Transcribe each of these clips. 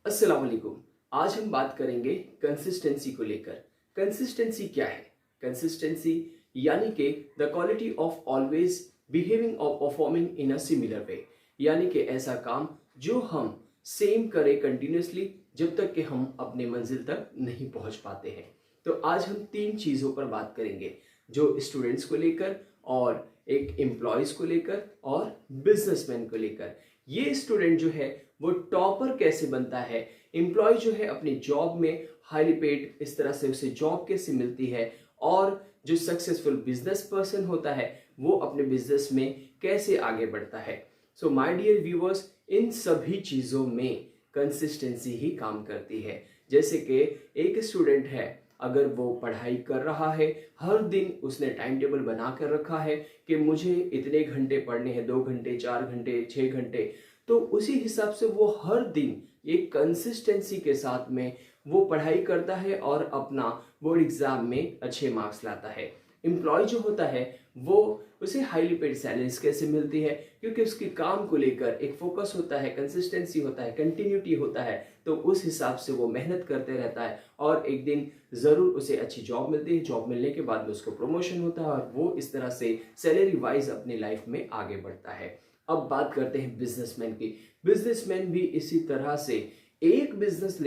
अस्सलाम वालेकुम। आज हम बात करेंगे कंसिस्टेंसी को लेकर। कंसिस्टेंसी क्या है? कंसिस्टेंसी यानी कि the quality of always behaving or performing in a similar way, यानी कि ऐसा काम जो हम सेम करें कंटिन्यूसली जब तक कि हम अपने मंजिल तक नहीं पहुंच पाते हैं। तो आज हम तीन चीज़ों पर बात करेंगे, जो स्टूडेंट्स को लेकर और एक एम्प्लॉयज़ को लेकर और बिजनेसमैन को लेकर। ये स्टूडेंट जो है वो टॉपर कैसे बनता है, एम्प्लॉय जो है अपनी जॉब में हाईली पेड इस तरह से उसे जॉब कैसे मिलती है, और जो सक्सेसफुल बिजनेस पर्सन होता है वो अपने बिजनेस में कैसे आगे बढ़ता है। सो माय डियर व्यूअर्स, इन सभी चीज़ों में कंसिस्टेंसी ही काम करती है। जैसे कि एक स्टूडेंट है, अगर वो पढ़ाई कर रहा है, हर दिन उसने टाइम टेबल बना कर रखा है कि मुझे इतने घंटे पढ़ने हैं, 2 घंटे, 4 घंटे, 6 घंटे, तो उसी हिसाब से वो हर दिन एक कंसिस्टेंसी के साथ में वो पढ़ाई करता है और अपना बोर्ड एग्जाम में अच्छे मार्क्स लाता है। एम्प्लॉय जो होता है वो उसे हाईली पेड सैलरीज कैसे मिलती है, क्योंकि उसके काम को लेकर एक फोकस होता है, कंसिस्टेंसी होता है, कंटिन्यूटी होता है, तो उस हिसाब से वो मेहनत करते रहता है और एक दिन ज़रूर उसे अच्छी जॉब मिलती है। जॉब मिलने के बाद में उसको प्रमोशन होता है और वो इस तरह से सैलरी वाइज अपनी लाइफ में आगे बढ़ता है। अब बात करते हैं बिजनेसमैन की। बिजनेसमैन भी इसी तरह से एक बिजनेस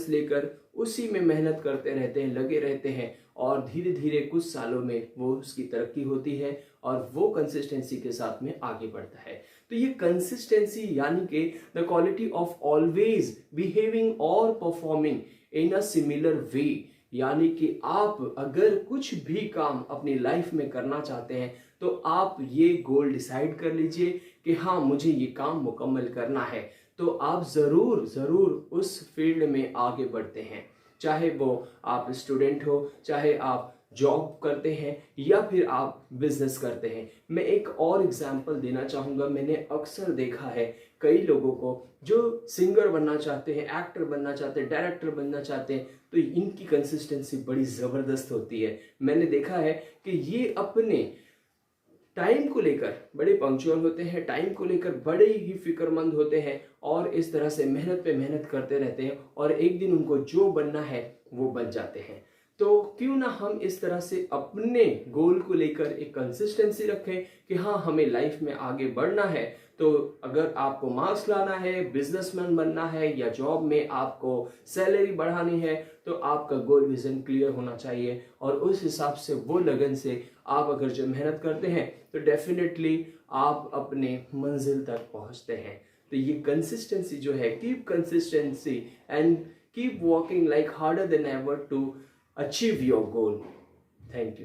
लेकर उसी में मेहनत करते रहते हैं, लगे रहते हैं, और धीरे धीरे कुछ सालों में वो उसकी तरक्की होती है और वो कंसिस्टेंसी के साथ में आगे बढ़ता है। तो ये कंसिस्टेंसी यानी कि the quality of always behaving or performing in a similar way, यानी कि आप अगर कुछ भी काम अपनी लाइफ में करना चाहते हैं तो आप ये गोल डिसाइड कर लीजिए कि हाँ, मुझे ये काम मुकम्मल करना है, तो आप ज़रूर ज़रूर उस फील्ड में आगे बढ़ते हैं। चाहे वो आप स्टूडेंट हो, चाहे आप जॉब करते हैं या फिर आप बिजनेस करते हैं। मैं एक और एग्जांपल देना चाहूँगा। मैंने अक्सर देखा है कई लोगों को जो सिंगर बनना चाहते हैं, एक्टर बनना चाहते हैं, डायरेक्टर बनना चाहते हैं, तो इनकी कंसिस्टेंसी बड़ी ज़बरदस्त होती है। मैंने देखा है कि ये अपने टाइम को लेकर बड़े पंक्चुअल होते हैं, टाइम को लेकर बड़े ही फिक्रमंद होते हैं और इस तरह से मेहनत पे मेहनत करते रहते हैं और एक दिन उनको जो बनना है वो बन जाते हैं। तो क्यों ना हम इस तरह से अपने गोल को लेकर एक कंसिस्टेंसी रखें कि हाँ, हमें लाइफ में आगे बढ़ना है। तो अगर आपको मार्क्स लाना है, बिजनेसमैन बनना है या जॉब में आपको सैलरी बढ़ानी है, तो आपका गोल विजन क्लियर होना चाहिए और उस हिसाब से वो लगन से आप अगर जो मेहनत करते हैं तो डेफिनेटली आप अपने मंजिल तक पहुंचते हैं। तो ये कंसिस्टेंसी जो है, keep consistency and keep working like harder than ever to achieve your goal. Thank you.